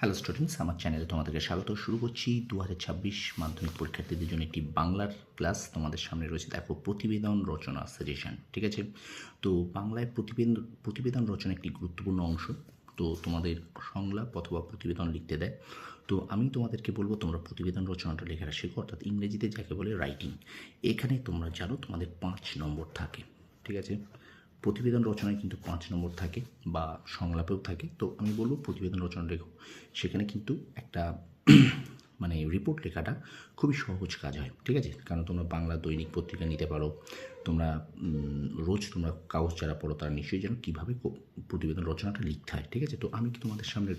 Hello students, আমার চ্যানেলে তোমাদেরকে স্বাগত। শুরু করছি 2026 মাধ্যমিক পরীক্ষার্থীদের জন্য একটি বাংলার ক্লাস। তোমাদের সামনে রয়েছে দেখো প্রতিবেদন রচনা সাজেশন, ঠিক আছে? তো বাংলায় প্রতিবেদন রচনা একটি গুরুত্বপূর্ণ অংশ। তো তোমাদের সংলাপ অথবা প্রতিবেদন লিখতে দেয়। তো আমি তোমাদেরকে বলবো তোমরা প্রতিবেদন রচনাটা লেখাটা শেখো, অর্থাৎ ইংরেজিতে যাকে বলে রাইটিং। এখানে তোমরা জানো তোমাদের 5 নম্বর থাকে, ঠিক আছে? প্রতিবেদন রচনায় কিন্তু 5 নম্বর থাকে বা সংলাপেও থাকে। তো আমি বলবো প্রতিবেদন রচনা লেখো। সেখানে কিন্তু একটা মানে রিপোর্ট লেখাটা খুবই সহজ কাজ হয়, ঠিক আছে? কারণ তোমরা বাংলা দৈনিক পত্রিকা নিতে পারো, তোমরা রোজ তোমরা কাগজ যারা পড়ো তারা নিশ্চয়ই জানো কীভাবে প্রতিবেদন রচনাটা লিখতে হয়, ঠিক আছে? তো আমি কি তোমাদের সামনে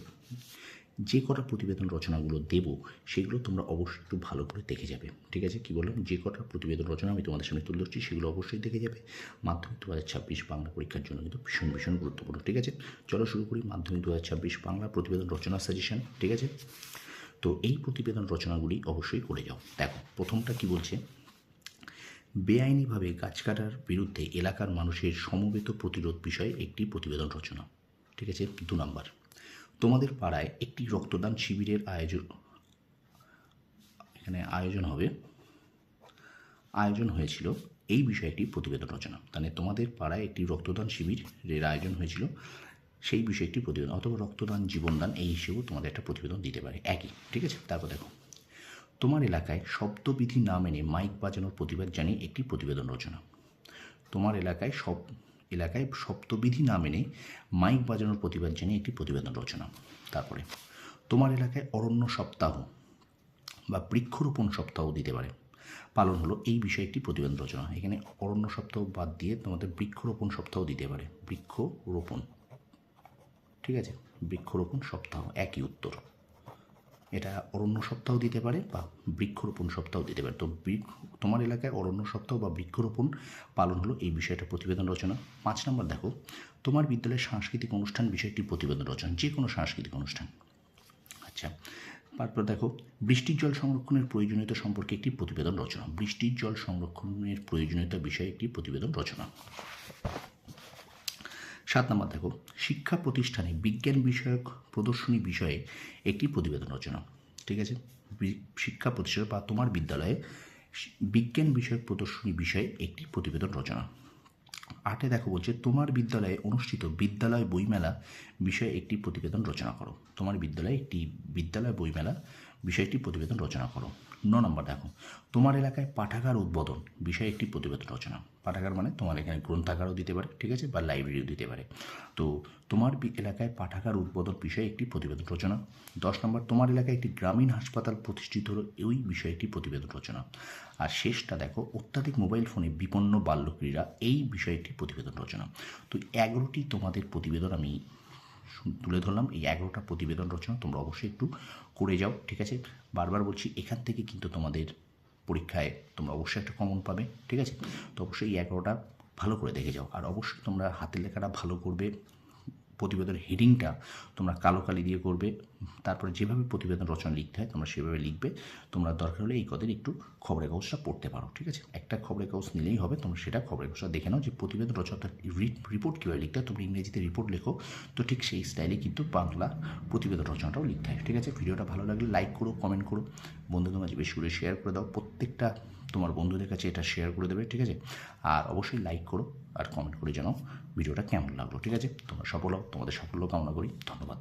যে কটা প্রতিবেদন রচনাগুলো দেব সেগুলো তোমরা অবশ্যই একটু ভালো করে দেখে যাবে, ঠিক আছে? কী বললাম, যে কটা প্রতিবেদন রচনা আমি তোমাদের সামনে তুলে ধরছি সেগুলো অবশ্যই দেখে যাবে। মাধ্যমিক 2026 বাংলা পরীক্ষার জন্য কিন্তু ভীষণ ভীষণ গুরুত্বপূর্ণ, ঠিক আছে? চলো শুরু করি মাধ্যমিক 2026 বাংলা প্রতিবেদন রচনা সাজেশন, ঠিক আছে? তো এই প্রতিবেদন রচনাগুলি অবশ্যই করে যাও। দেখো প্রথমটা কি বলছে, বেআইনিভাবে গাছ কাটার বিরুদ্ধে এলাকার মানুষের সমবেত প্রতিরোধ বিষয়ে একটি প্রতিবেদন রচনা, ঠিক আছে? 2 নম্বর, তোমাদের পাড়ায় একটি রক্তদান শিবিরের আয়োজন হয়েছিল, এই বিষয়ে একটি প্রতিবেদন রচনা। মানে তোমাদের পাড়ায় একটি রক্তদান শিবিরের আয়োজন হয়েছিল, সেই বিষয়ে একটি প্রতিবেদন, অথবা রক্তদান জীবনদান এই হিসেবেও তোমাদের একটা প্রতিবেদন দিতে পারে, একই, ঠিক আছে? তারপর দেখো, তোমার এলাকায় শব্দবিধি না মেনে মাইক বাজানোর প্রতিবাদ জানিয়ে একটি প্রতিবেদন রচনা। তোমার এলাকায় শব্দবিধি না মেনে মাইক বাজানোর প্রতিবাদ জানিয়ে একটি প্রতিবেদন রচনা। তারপরে তোমার এলাকায় অরণ্য সপ্তাহ বা বৃক্ষরোপণ সপ্তাহ দিতে পারে, পালন হলো, এই বিষয়ে একটি প্রতিবেদন রচনা। এখানে অরণ্য সপ্তাহ বাদ দিয়ে তোমাদের বৃক্ষরোপণ সপ্তাহ দিতে পারে, বৃক্ষরোপণ, ঠিক আছে? বৃক্ষরোপণ সপ্তাহ একই উত্তর। এটা অরণ্য সপ্তাহ দিতে পারে বা বৃক্ষরোপণ সপ্তাহ দিতে পারে। তো তোমার এলাকায় অরণ্য সপ্তাহ বা বৃক্ষরোপণ পালন হলো, এই বিষয়টা প্রতিবেদন রচনা। 5 নম্বর দেখো, তোমার বিদ্যালয়ের সাংস্কৃতিক অনুষ্ঠান বিষয়টি প্রতিবেদন রচনা, যে কোনো সাংস্কৃতিক অনুষ্ঠান। আচ্ছা, তারপর দেখো, বৃষ্টির জল সংরক্ষণের প্রয়োজনীয়তা সম্পর্কে একটি প্রতিবেদন রচনা। বৃষ্টির জল সংরক্ষণের প্রয়োজনীয়তা বিষয়ে একটি প্রতিবেদন রচনা। 7 নম্বর দেখো, শিক্ষা প্রতিষ্ঠানে বিজ্ঞান বিষয়ক প্রদর্শনী বিষয়ে একটি প্রতিবেদন রচনা, ঠিক আছে? শিক্ষা প্রতিষ্ঠান বা তোমার বিদ্যালয়ে বিজ্ঞান বিষয়ক প্রদর্শনী বিষয়ে একটি প্রতিবেদন রচনা। 8 দেখো বলছে, তোমার বিদ্যালয়ে অনুষ্ঠিত বিদ্যালয় বইমেলা বিষয়ে একটি প্রতিবেদন রচনা করো। তোমার বিদ্যালয়ে একটি বিদ্যালয় বইমেলা বিষয়ে একটি প্রতিবেদন রচনা করো। 9 নম্বর দেখো, তোমার এলাকায় পাঠাগার উদ্বোধন বিষয়ে একটি প্রতিবেদন রচনা। পাঠাগার মানে তোমার এখানে গ্রন্থাগারও দিতে পারে, ঠিক আছে? বা লাইব্রেরিও দিতে পারে। তো তোমার এলাকায় পাঠাগার উদ্বোধন বিষয়ে একটি প্রতিবেদন রচনা। 10 নম্বর, তোমার এলাকায় একটি গ্রামীণ হাসপাতাল প্রতিষ্ঠিত হলো, এই বিষয়ে একটি প্রতিবেদন রচনা। আর শেষটা দেখো, অত্যাধিক মোবাইল ফোনে বিপন্ন বাল্যক্রীড়া, এই বিষয়ে একটি প্রতিবেদন রচনা। তো 11টি তোমাদের প্রতিবেদন আমি তুলে ধরলাম। এই 11টা প্রতিবেদন রচনা তোমরা অবশ্যই একটু করে যাও, ঠিক আছে? বারবার বলছি, এখান থেকে কিন্তু তোমাদের পরীক্ষায় তোমরা অবশ্যই একটা কমন পাবে, ঠিক আছে? তো অবশ্যই এই 11টা ভালো করে দেখে যাও। আর অবশ্যই তোমরা হাতের লেখাটা ভালো করবে, প্রতিবেদনের হেডিংটা তোমরা কালো কালি দিয়ে করবে। তারপরে যেভাবে প্রতিবেদন রচনা লিখতে হয় তোমরা সেভাবে লিখবে। তোমরা দরকার হলে এই কদিন একটু খবরের কাগজটা পড়তে পারো, ঠিক আছে? একটা খবরের কাগজ নিলেই হবে, তোমরা সেটা খবরের কাগজটা দেখে নাও যে প্রতিবেদন রচনাটা রিপোর্ট কীভাবে লিখতে হয়। তোমরা ইংরেজিতে রিপোর্ট লেখো, তো ঠিক সেই স্টাইলে কিন্তু বাংলা প্রতিবেদন রচনাটাও লিখতে হয়, ঠিক আছে? ভিডিওটা ভালো লাগলে লাইক করো, কমেন্ট করো, বন্ধুদের মাঝে বেশি করে শেয়ার করে দাও। প্রত্যেকটা তোমার বন্ধুদের কাছে এটা শেয়ার করে দেবে, ঠিক আছে? আর অবশ্যই লাইক করো আর কমেন্ট করে জানাও ভিডিওটা কেমন লাগলো, ঠিক আছে? তোমরা সফল হও, তোমাদের সাফল্য কামনা করি। ধন্যবাদ।